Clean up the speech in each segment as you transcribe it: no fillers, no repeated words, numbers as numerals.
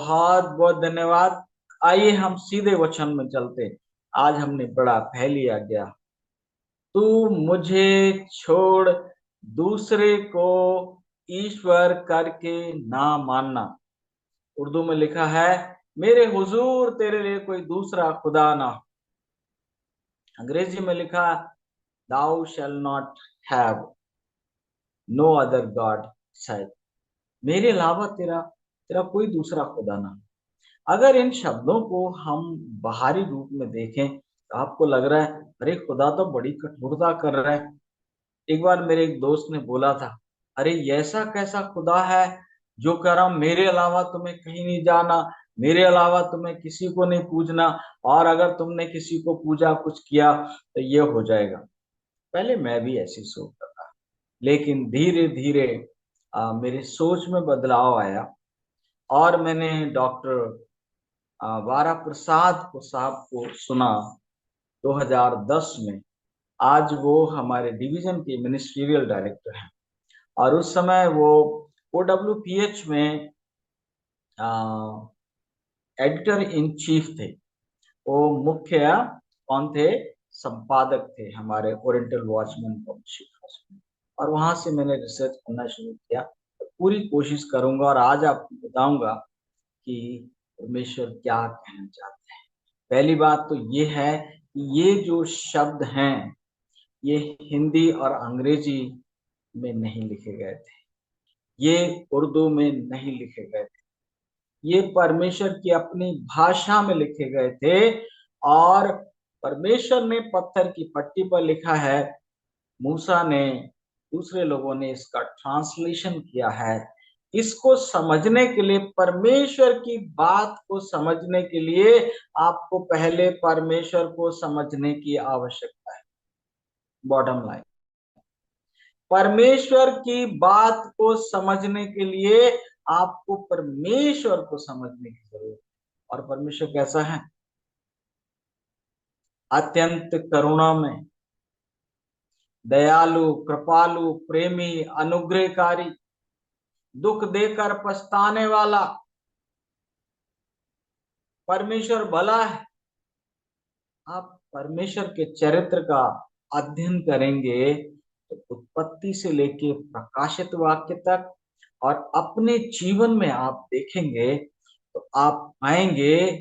बहुत बहुत धन्यवाद। आइए हम सीधे वचन में चलते हैं। आज हमने बड़ा पहेलिया गया। तू मुझे छोड़ दूसरे को ईश्वर करके ना मानना। उर्दू में लिखा है, मेरे हुजूर तेरे लिए कोई दूसरा खुदा ना हो। अंग्रेजी में लिखा, thou shall not have no other god side. मेरे अलावा तेरा तेरा कोई दूसरा खुदा ना हो। अगर इन शब्दों को हम बाहरी रूप में देखें तो आपको लग रहा है, अरे खुदा तो बड़ी कठोरता कर रहा है। एक बार मेरे एक दोस्त ने बोला था, अरे ये ऐसा कैसा खुदा है जो कह रहा मेरे अलावा तुम्हें कहीं नहीं जाना, मेरे अलावा तुम्हें किसी को नहीं पूजना, और अगर तुमने किसी को पूजा कुछ किया तो ये हो जाएगा। पहले मैं भी ऐसी सोचता था, लेकिन धीरे धीरे मेरी सोच में बदलाव आया और मैंने डॉक्टर वारा प्रसाद को साहब को सुना 2010 में। आज वो हमारे डिवीजन के मिनिस्ट्रियल डायरेक्टर हैं और उस समय वो OWPH में एडिटर इन चीफ थे। वो मुख्य कौन थे, संपादक थे हमारे ओरिएंटल वॉचमैन पब्लिशिंग में। और वहां से मैंने रिसर्च करना शुरू किया। तो पूरी कोशिश करूंगा और आज आपको बताऊंगा कि परमेश्वर क्या कहना चाहते हैं। पहली बात तो ये है कि ये जो शब्द हैं ये हिंदी और अंग्रेजी में नहीं लिखे गए थे, ये उर्दू में नहीं लिखे गए थे, ये परमेश्वर की अपनी भाषा में लिखे गए थे। और परमेश्वर ने पत्थर की पट्टी पर लिखा है, मूसा ने, दूसरे लोगों ने इसका ट्रांसलेशन किया है। इसको समझने के लिए, परमेश्वर की बात को समझने के लिए आपको पहले परमेश्वर को समझने की आवश्यकता है। बॉटम लाइन, परमेश्वर की बात को समझने के लिए आपको परमेश्वर को समझने की जरूरत है। और परमेश्वर कैसा है? अत्यंत करुणा में, दयालु, कृपालु, प्रेमी, अनुग्रहकारी, दुख देकर पछताने वाला। परमेश्वर भला है। आप परमेश्वर के चरित्र का अध्ययन करेंगे तो उत्पत्ति से लेके प्रकाशित वाक्य तक, और अपने जीवन में आप देखेंगे तो आप पाएंगे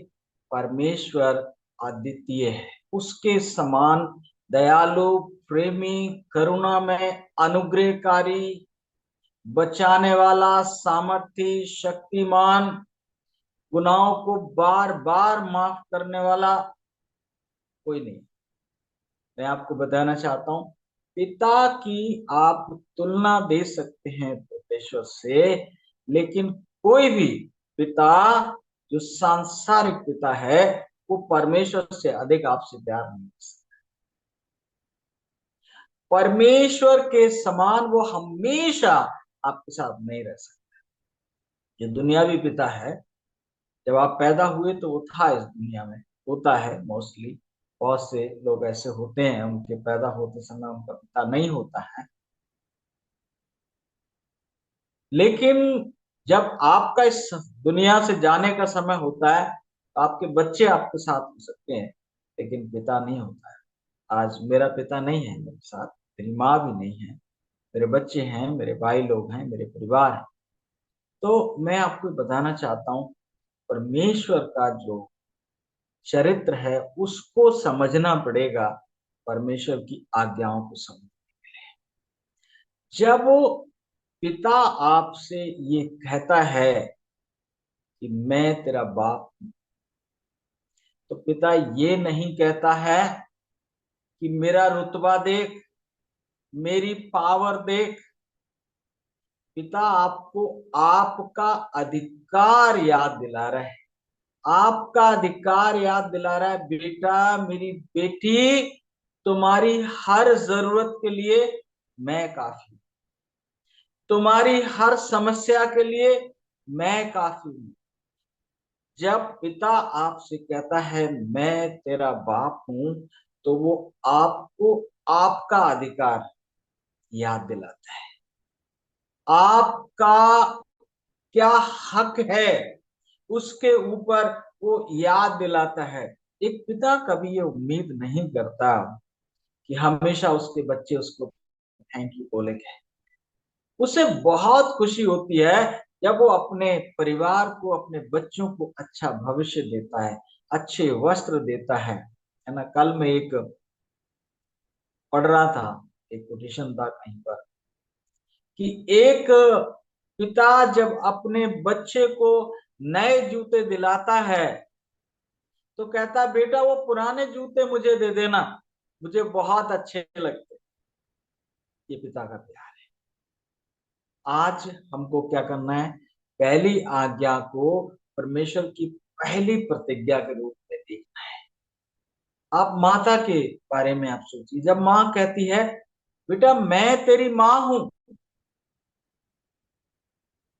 परमेश्वर अद्वितीय है। उसके समान दयालु, प्रेमी, करुणा में, अनुग्रहकारी, बचाने वाला, सामर्थी, शक्तिमान, गुनाहों को बार बार माफ करने वाला कोई नहीं। मैं आपको बताना चाहता हूं, पिता की आप तुलना दे सकते हैं परमेश्वर से, लेकिन कोई भी पिता जो सांसारिक पिता है वो परमेश्वर से अधिक आपसे प्यार नहीं कर सकता। परमेश्वर के समान वो हमेशा आपके साथ नहीं रह सकता। ये दुनियावी पिता है, जब आप पैदा हुए तो वो था इस दुनिया में, होता है मोस्टली। बहुत से लोग ऐसे होते हैं उनके पैदा होते समय उनका पिता नहीं होता है, लेकिन जब आपका इस दुनिया से जाने का समय होता है तो आपके बच्चे आपके साथ हो सकते हैं, लेकिन पिता नहीं होता है। आज मेरा पिता नहीं है मेरे साथ, मेरी माँ भी नहीं है, मेरे बच्चे हैं, मेरे भाई लोग हैं, मेरे परिवार है। तो मैं आपको बताना चाहता हूँ, परमेश्वर का जो चरित्र है उसको समझना पड़ेगा, परमेश्वर की आज्ञाओं को समझ। जब वो पिता आपसे ये कहता है कि मैं तेरा बाप हूं, तो पिता ये नहीं कहता है कि मेरा रुतबा देख, मेरी पावर देख। पिता आपको आपका अधिकार याद दिला रहा है, आपका अधिकार याद दिला रहा है, बेटा, मेरी बेटी, तुम्हारी हर जरूरत के लिए मैं काफी, तुम्हारी हर समस्या के लिए मैं काफी हूं। जब पिता आपसे कहता है मैं तेरा बाप हूं, तो वो आपको आपका अधिकार याद दिलाता है। आपका क्या हक है उसके ऊपर वो याद दिलाता है। एक पिता कभी ये उम्मीद नहीं करता कि हमेशा उसके बच्चे उसको थैंक यू बोलेंगे। उसे बहुत खुशी होती है जब वो अपने परिवार को, अपने बच्चों को अच्छा भविष्य देता है, अच्छे वस्त्र देता है ना। कल मैं एक पढ़ रहा था, एक कोटेशन था कहीं पर, कि एक पिता जब अपने बच्चे को नए जूते दिलाता है तो कहता है बेटा वो पुराने जूते मुझे दे देना, मुझे बहुत अच्छे लगते। ये पिता का प्यार। आज हमको क्या करना है? पहली आज्ञा को परमेश्वर की पहली प्रतिज्ञा के रूप में देखना है। आप माता के बारे में आप सोचिए, जब माँ कहती है बेटा मैं तेरी माँ हूं,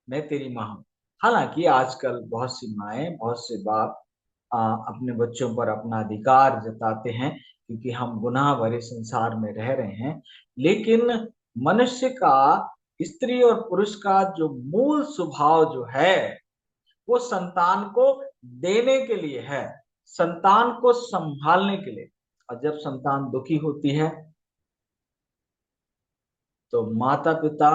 मैं तेरी माँ हूं। हालांकि आजकल बहुत सी माएं, बहुत से बाप अपने बच्चों पर अपना अधिकार जताते हैं क्योंकि हम गुनाह भरे संसार में रह रहे हैं। लेकिन मनुष्य का, स्त्री और पुरुष का जो मूल स्वभाव जो है वो संतान को देने के लिए है, संतान को संभालने के लिए। और जब संतान दुखी होती है तो माता पिता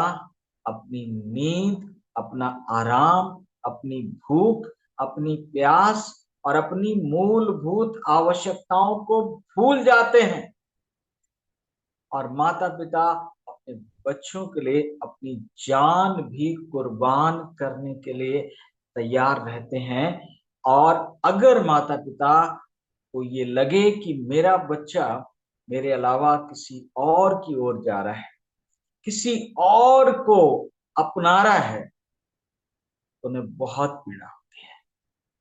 अपनी नींद, अपना आराम, अपनी भूख, अपनी प्यास और अपनी मूलभूत आवश्यकताओं को भूल जाते हैं। और माता पिता अपने बच्चों के लिए अपनी जान भी कुर्बान करने के लिए तैयार रहते हैं। और अगर माता पिता को ये लगे कि मेरा बच्चा मेरे अलावा किसी और की ओर जा रहा है, किसी और को अपना रहा है, तो उन्हें बहुत पीड़ा होती है,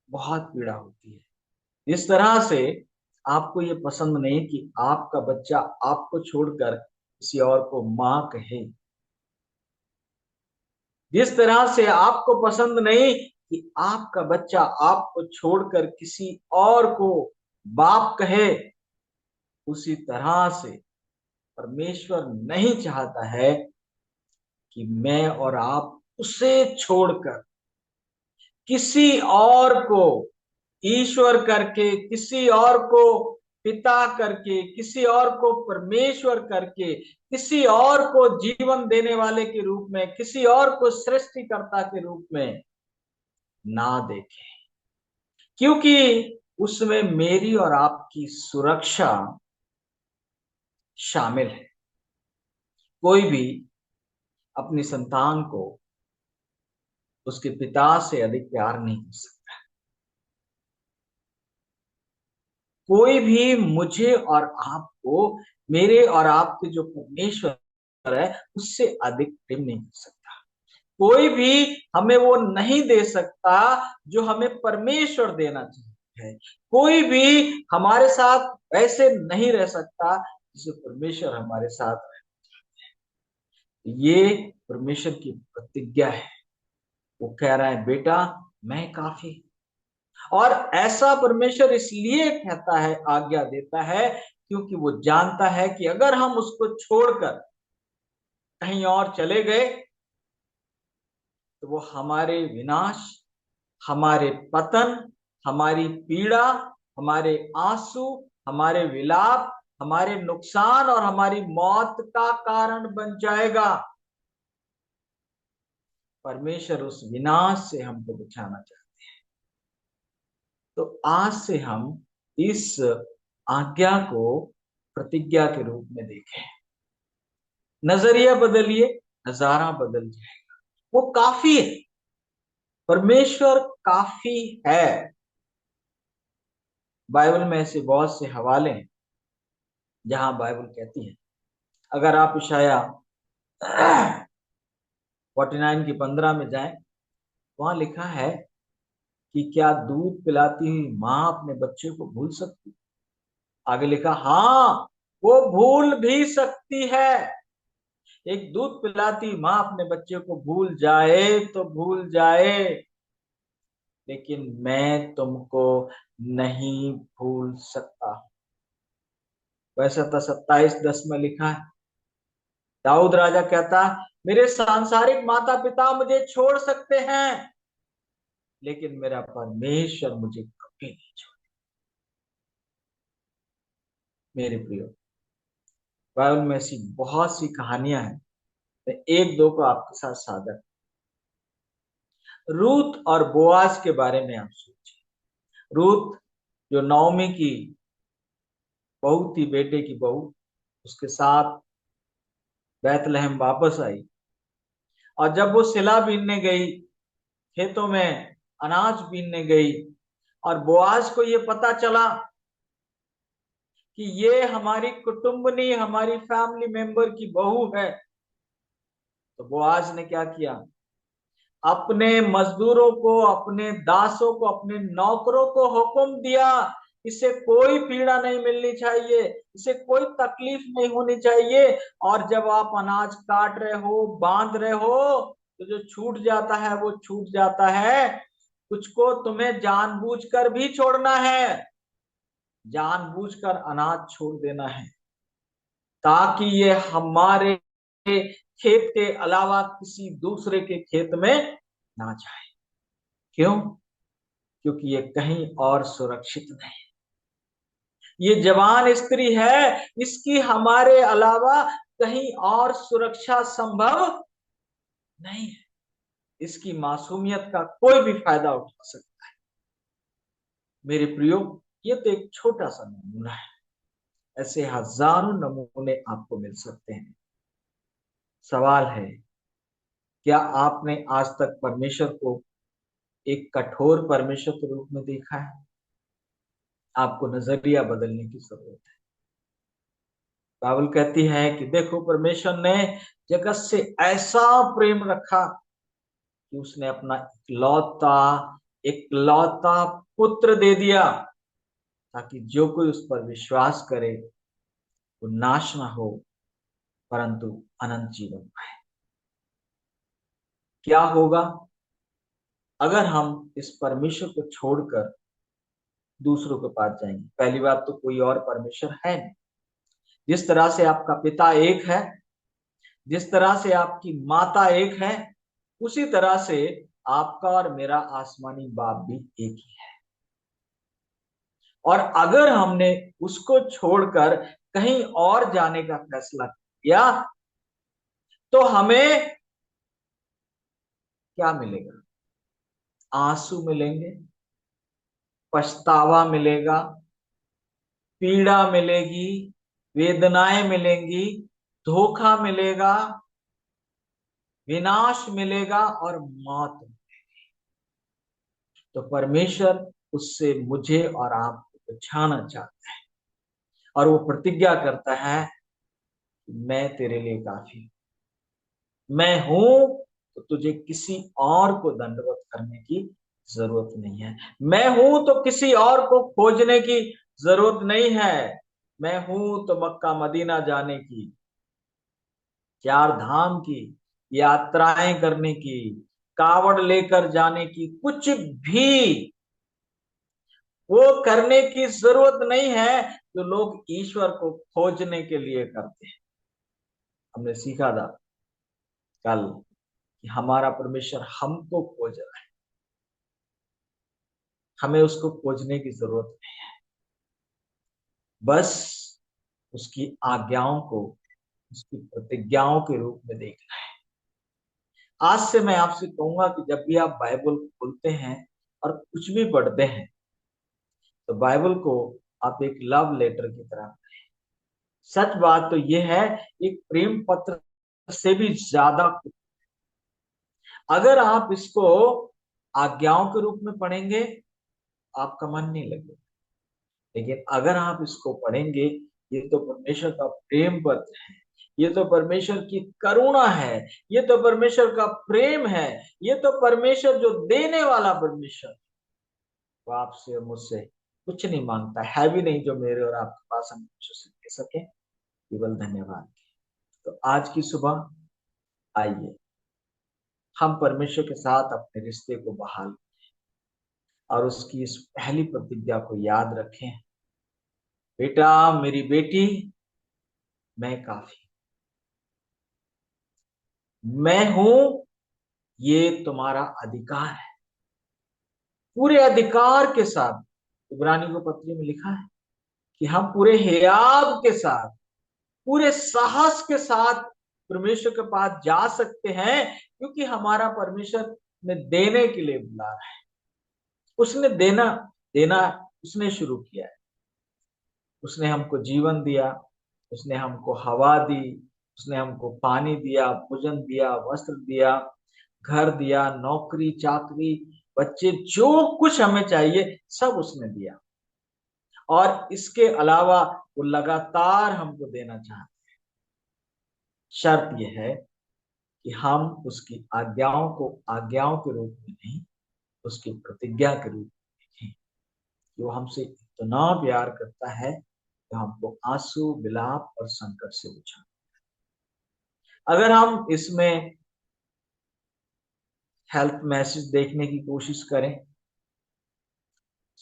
बहुत पीड़ा होती है। इस तरह से आपको ये पसंद नहीं कि आपका बच्चा आपको छोड़कर किसी और को मां कहे। जिस तरह से आपको पसंद नहीं कि आपका बच्चा आपको छोड़कर किसी और को बाप कहे, उसी तरह से परमेश्वर नहीं चाहता है कि मैं और आप उसे छोड़कर किसी और को ईश्वर करके, किसी और को पिता करके, किसी और को परमेश्वर करके, किसी और को जीवन देने वाले के रूप में, किसी और को सृष्टिकर्ता के रूप में ना देखें। क्योंकि उसमें मेरी और आपकी सुरक्षा शामिल है। कोई भी अपनी संतान को उसके पिता से अधिक प्यार नहीं कर सकता। कोई भी मुझे और आपको, मेरे और आपके जो परमेश्वर है उससे अधिक प्रेम नहीं कर सकता। कोई भी हमें वो नहीं दे सकता जो हमें परमेश्वर देना चाहिए है। कोई भी हमारे साथ वैसे नहीं रह सकता जिसे परमेश्वर हमारे साथ रहे। ये परमेश्वर की प्रतिज्ञा है। वो कह रहा है बेटा मैं काफी। और ऐसा परमेश्वर इसलिए कहता है, आज्ञा देता है, क्योंकि वो जानता है कि अगर हम उसको छोड़कर कहीं और चले गए तो वो हमारे विनाश, हमारे पतन, हमारी पीड़ा, हमारे आंसू, हमारे विलाप, हमारे नुकसान और हमारी मौत का कारण बन जाएगा। परमेश्वर उस विनाश से हमको बचाना चाहते हैं। तो आज से हम इस आज्ञा को प्रतिज्ञा के रूप में देखें। नजरिया बदलिए, नजारा बदल जाएगा। वो काफी है, परमेश्वर काफी है। बाइबल में ऐसे बहुत से हवाले हैं जहां बाइबल कहती है, अगर आप इशाया 49 की 15 में जाएं, वहां लिखा है कि क्या दूध पिलाती हुई माँ अपने बच्चे को भूल सकती? आगे लिखा हाँ, वो भूल भी सकती है। एक दूध पिलाती माँ अपने बच्चे को भूल जाए तो भूल जाए, लेकिन मैं तुमको नहीं भूल सकता। वैसा तो 27:10 में लिखा है, दाऊद राजा कहता मेरे सांसारिक माता पिता मुझे छोड़ सकते हैं लेकिन मेरा परमेश्वर मुझे कभी नहीं छोड़े। मेरे प्रियो, बाइबल में ऐसी बहुत सी कहानियां हैं, मैं एक दो को आपके साथ साझा। रूत और बोआज के बारे में आप सोचिए। रूत जो नौमी की बहू थी, बेटे की बहू, उसके साथ बैतलहम वापस आई, और जब वो सिला बीनने गई, खेतों में अनाज बीनने गई, और बोआज को ये पता चला कि ये हमारी कुटुंबनी, हमारी फैमिली मेंबर की बहू है, तो बोआज ने क्या किया? अपने मजदूरों को, अपने दासों को, अपने नौकरों को हुक्म दिया, इसे कोई पीड़ा नहीं मिलनी चाहिए, इसे कोई तकलीफ नहीं होनी चाहिए, और जब आप अनाज काट रहे हो, बांध रहे हो, तो जो छूट जाता है वो छूट जाता है, कुछ को तुम्हें जानबूझकर भी छोड़ना है, जानबूझकर अनाज छोड़ देना है, ताकि ये हमारे खेत के अलावा किसी दूसरे के खेत में ना जाए। क्यों? क्योंकि ये कहीं और सुरक्षित नहीं। ये जवान स्त्री है, इसकी हमारे अलावा कहीं और सुरक्षा संभव नहीं है। इसकी मासूमियत का कोई भी फायदा उठा सकता है। मेरे प्रियो, ये तो एक छोटा सा नमूना है, ऐसे हजारों नमूने आपको मिल सकते हैं। सवाल है, क्या आपने आज तक परमेश्वर को एक कठोर परमेश्वर के रूप में देखा है? आपको नजरिया बदलने की जरूरत है। बाइबल कहती है कि देखो, परमेश्वर ने जगत से ऐसा प्रेम रखा कि उसने अपना इकलौता इकलौता पुत्र दे दिया, ताकि जो कोई उस पर विश्वास करे वो नाश ना हो, परंतु अनंत जीवन पाए। क्या होगा अगर हम इस परमेश्वर को छोड़कर दूसरों के पास जाएंगे? पहली बात तो कोई और परमेश्वर है नहीं। जिस तरह से आपका पिता एक है, जिस तरह से आपकी माता एक है, उसी तरह से आपका और मेरा आसमानी बाप भी एक ही है। और अगर हमने उसको छोड़कर कहीं और जाने का फैसला किया, तो हमें क्या मिलेगा? आंसू मिलेंगे, पछतावा मिलेगा, पीड़ा मिलेगी, वेदनाएं मिलेंगी, धोखा मिलेगा, विनाश मिलेगा और मौत। तो परमेश्वर उससे मुझे और आपको बचाना चाहता है, और वो प्रतिज्ञा करता है कि मैं तेरे लिए काफी हूं, मैं हूं, तो तुझे किसी और को दंडवत करने की जरूरत नहीं है। मैं हूं तो किसी और को खोजने की जरूरत नहीं है। मैं हूं तो मक्का मदीना जाने की, चार धाम की यात्राएं करने की, कावड़ लेकर जाने की, कुछ भी वो करने की जरूरत नहीं है जो लोग ईश्वर को खोजने के लिए करते हैं। हमने सीखा था कल कि हमारा परमेश्वर हमको खोज रहा है, हमें उसको खोजने की जरूरत नहीं है, बस उसकी आज्ञाओं को उसकी प्रतिज्ञाओं के रूप में देखना है। आज से मैं आपसे कहूंगा कि जब भी आप बाइबल खोलते हैं और कुछ भी पढ़ते हैं, तो बाइबल को आप एक लव लेटर की तरह, सच बात तो यह है, एक प्रेम पत्र से भी ज्यादा। अगर आप इसको आज्ञाओं के रूप में पढ़ेंगे, आपका मन नहीं लगेगा, लेकिन अगर आप इसको पढ़ेंगे, ये तो परमेश्वर का प्रेम पत्र है, ये तो परमेश्वर की करुणा है, ये तो परमेश्वर का प्रेम है, ये तो परमेश्वर जो देने वाला परमेश्वर, वो आपसे और मुझसे कुछ नहीं मांगता है भी नहीं जो मेरे और आपके पास हम कुछ उसे दे सके, केवल धन्यवाद। तो आज की सुबह आइए हम परमेश्वर के साथ अपने रिश्ते को बहाल और उसकी इस पहली प्रतिज्ञा को याद रखें। बेटा, मेरी बेटी, मैं काफी, मैं हूं, ये तुम्हारा अधिकार है। पूरे अधिकार के साथ, इब्रानी को पत्री में लिखा है कि हम पूरे हियाव के साथ, पूरे साहस के साथ परमेश्वर के पास जा सकते हैं, क्योंकि हमारा परमेश्वर ने देने के लिए बुला रहा है। उसने देना देना उसने शुरू किया है। उसने हमको जीवन दिया, उसने हमको हवा दी, उसने हमको पानी दिया, भोजन दिया, वस्त्र दिया, घर दिया, नौकरी चाकरी, बच्चे, जो कुछ हमें चाहिए सब उसने दिया। और इसके अलावा वो लगातार हमको देना चाहता। शर्त यह है कि हम उसकी आज्ञाओं को आज्ञाओं के रूप में नहीं, उसकी प्रतिज्ञा के रूप में देखें। वो हमसे इतना प्यार करता है कि हमको आंसू, विलाप और संकट से बचा। अगर हम इसमें हेल्थ मैसेज देखने की कोशिश करें,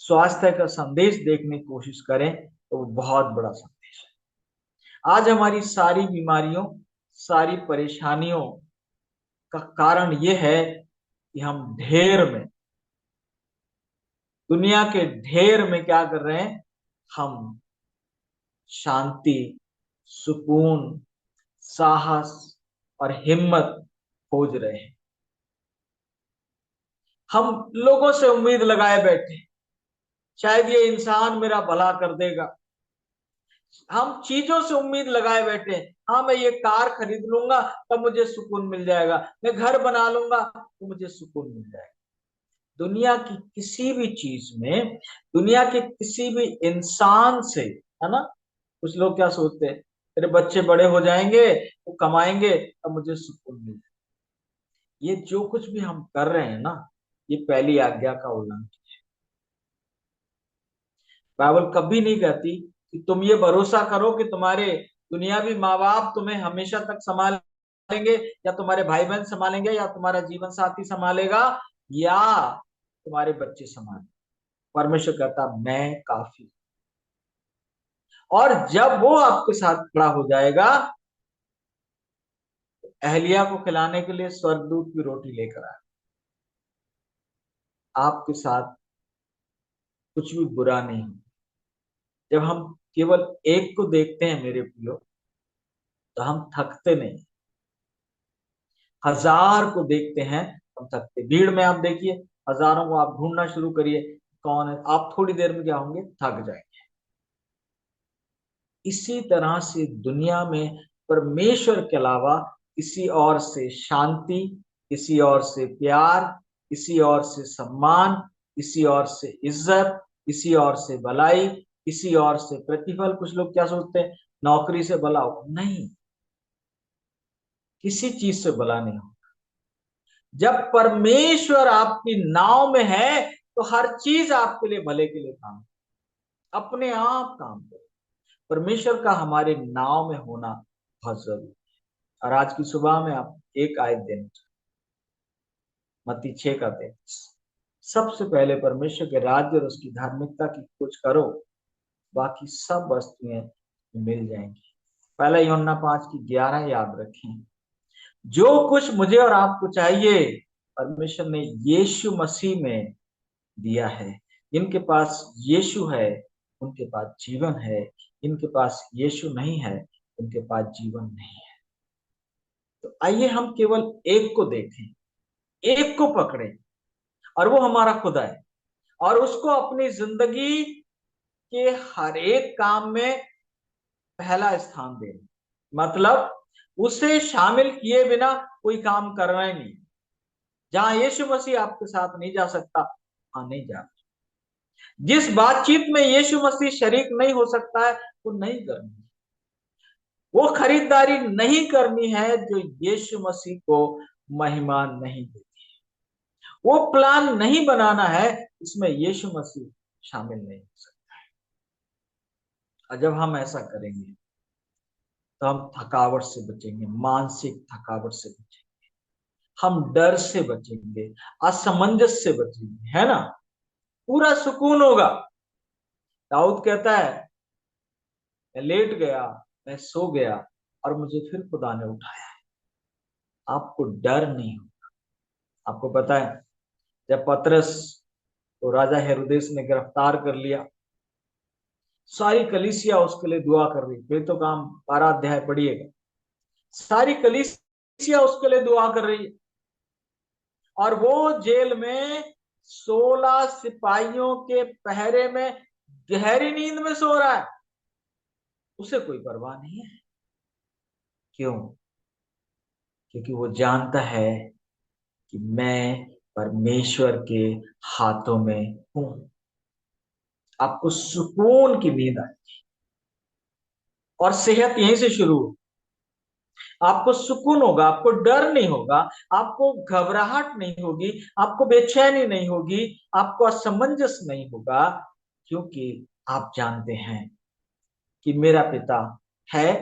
स्वास्थ्य का संदेश देखने की कोशिश करें, तो वो बहुत बड़ा संदेश है। आज हमारी सारी बीमारियों, सारी परेशानियों का कारण यह है कि हम ढेर में, दुनिया के ढेर में क्या कर रहे हैं? हम शांति, सुकून, साहस और हिम्मत खोज रहे हैं। हम लोगों से उम्मीद लगाए बैठे, शायद ये इंसान मेरा भला कर देगा। हम चीजों से उम्मीद लगाए बैठे, हाँ मैं ये कार खरीद लूंगा तब मुझे सुकून मिल जाएगा, मैं घर बना लूंगा तो मुझे सुकून मिल जाएगा। दुनिया की किसी भी चीज में, दुनिया के किसी भी इंसान से, है ना, कुछ लोग क्या सोचते हैं, तेरे बच्चे बड़े हो जाएंगे, वो कमाएंगे तब मुझे सुकून मिल जाएगा। ये जो कुछ भी हम कर रहे हैं ना, ये पहली आज्ञा का उल्लंघन। बाइबल कभी नहीं कहती कि तुम ये भरोसा करो कि तुम्हारे दुनियावी माँ बाप तुम्हें हमेशा तक संभालेंगे, या तुम्हारे भाई बहन संभालेंगे, या तुम्हारा जीवन साथी संभालेगा, या तुम्हारे बच्चे संभालेंगे। परमेश्वर कहता मैं काफी। और जब वो आपके साथ खड़ा हो जाएगा, अहलिया को खिलाने के लिए स्वर्गदूत की रोटी लेकर आए। आपके साथ कुछ भी बुरा नहीं। जब हम केवल एक को देखते हैं मेरे प्रियो, तो हम थकते नहीं। हजार को देखते हैं, हम थकते। भीड़ में आप देखिए, हजारों को आप ढूंढना शुरू करिए, कौन है, आप थोड़ी देर में क्या होंगे, थक जाएंगे। इसी तरह से दुनिया में परमेश्वर के अलावा किसी और से शांति, किसी और से प्यार, किसी और से सम्मान, किसी और से इज्जत, किसी और से भलाई, किसी और से प्रतिफल। कुछ लोग क्या सोचते हैं, नौकरी से भला हो, नहीं, किसी चीज से भला नहीं हो। जब परमेश्वर आपकी नाव में है, तो हर चीज आपके लिए भले के लिए काम, अपने आप काम करे। परमेश्वर का हमारे नाव में होना बहुत जरूरी है। और आज की सुबह में आप एक आयत देना, मत्ती 6 का 33। सबसे पहले परमेश्वर के राज्य और उसकी धार्मिकता की खोज करो, बाकी सब वस्तुएं मिल जाएंगी। पहला यूहन्ना 5 की 11 याद रखें। जो कुछ मुझे और आपको चाहिए, परमेश्वर ने यीशु मसीह में दिया है। इनके पास यीशु है, उनके पास जीवन है। इनके पास यीशु नहीं है, उनके पास जीवन नहीं है। तो आइए हम केवल एक को देखें, एक को पकड़ें, और वो हमारा खुदा है। और उसको अपनी जिंदगी के हर एक काम में पहला स्थान दें। मतलब उसे शामिल किए बिना कोई काम करना ही नहीं। जहां यीशु मसीह आपके साथ नहीं जा सकता, वहां नहीं जा। जिस बातचीत में यीशु मसीह शरीक नहीं हो सकता है, वो नहीं करनी। वो खरीदारी नहीं करनी है जो यीशु मसीह को महिमा नहीं देती। वो प्लान नहीं बनाना है इसमें यीशु मसीह शामिल नहीं हो सकता। और जब हम ऐसा करेंगे, तो हम थकावट से बचेंगे, मानसिक थकावट से बचेंगे, हम डर से बचेंगे, असमंजस से बचेंगे, है ना, पूरा सुकून होगा। दाऊद कहता है, मैं लेट गया, मैं सो गया, और मुझे फिर खुदा ने उठाया। आपको डर नहीं हो। आपको पता है, जब पतरस तो राजा हेरोदेस ने गिरफ्तार कर लिया। सारी कलीसिया उसके लिए दुआ कर रही, फिर तो काम 12 अध्याय पढ़िएगा। सारी कलीसिया उसके लिए दुआ कर रही है, और वो जेल में 16 सिपाहियों के पहरे में गहरी नींद में सो रहा है। उसे कोई परवाह नहीं है। क्यों? क्योंकि वो जानता है कि मैं परमेश्वर के हाथों में हूं। आपको सुकून की नींद आए, और सेहत यहीं से शुरू हो। आपको सुकून होगा, आपको डर नहीं होगा, आपको घबराहट नहीं होगी, आपको बेचैनी नहीं होगी, आपको असमंजस नहीं होगा, क्योंकि आप जानते हैं कि मेरा पिता है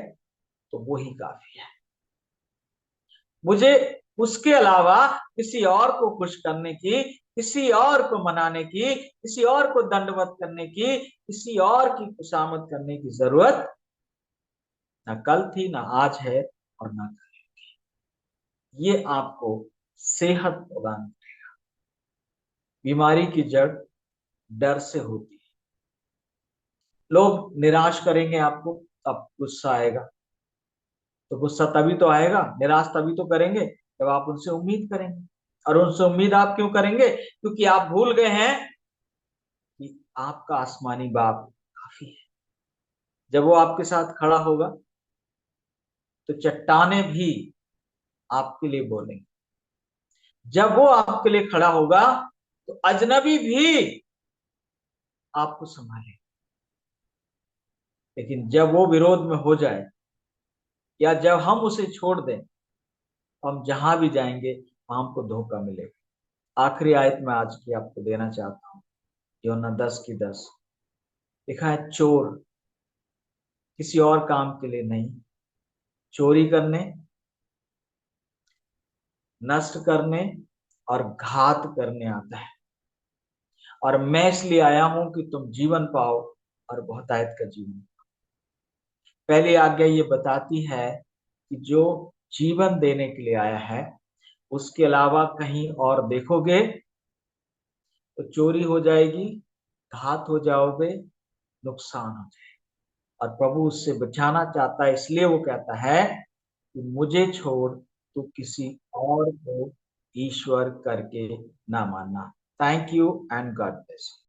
तो वो ही काफी है। मुझे उसके अलावा किसी और को खुश करने की, किसी और को मनाने की, किसी और को दंडवत करने की, किसी और की खुशामद करने की जरूरत ना कल थी, ना आज है, और ना कल। ये आपको सेहत प्रदान करेगा। बीमारी की जड़ डर से होती है। लोग निराश करेंगे आपको, तब गुस्सा आएगा। तो गुस्सा तभी तो आएगा, निराश तभी तो करेंगे जब आप उनसे उम्मीद करेंगे। और उनसे उम्मीद आप क्यों करेंगे? क्योंकि आप भूल गए हैं कि आपका आसमानी बाप काफी है। जब वो आपके साथ खड़ा होगा तो चट्टाने भी आपके लिए बोलेंगे। जब वो आपके लिए खड़ा होगा तो अजनबी भी आपको संभालेंगे। लेकिन जब वो विरोध में हो जाए, या जब हम उसे छोड़ दें, तो हम जहां भी जाएंगे वहां हमको धोखा मिलेगा। आखिरी आयत में आज की आपको देना चाहता हूं, यूहन्ना 10:10 लिखा है, चोर किसी और काम के लिए नहीं, चोरी करने, नष्ट करने और घात करने आता है। और मैं इसलिए आया हूं कि तुम जीवन पाओ, और बहुतायत का जीवन। पहली आज्ञा ये बताती है कि जो जीवन देने के लिए आया है, उसके अलावा कहीं और देखोगे तो चोरी हो जाएगी, घात हो जाओगे, नुकसान हो जाएगा। और प्रभु उससे बचाना चाहता है, इसलिए वो कहता है कि मुझे छोड़ तू किसी और को ईश्वर करके ना मानना। Thank you and God bless.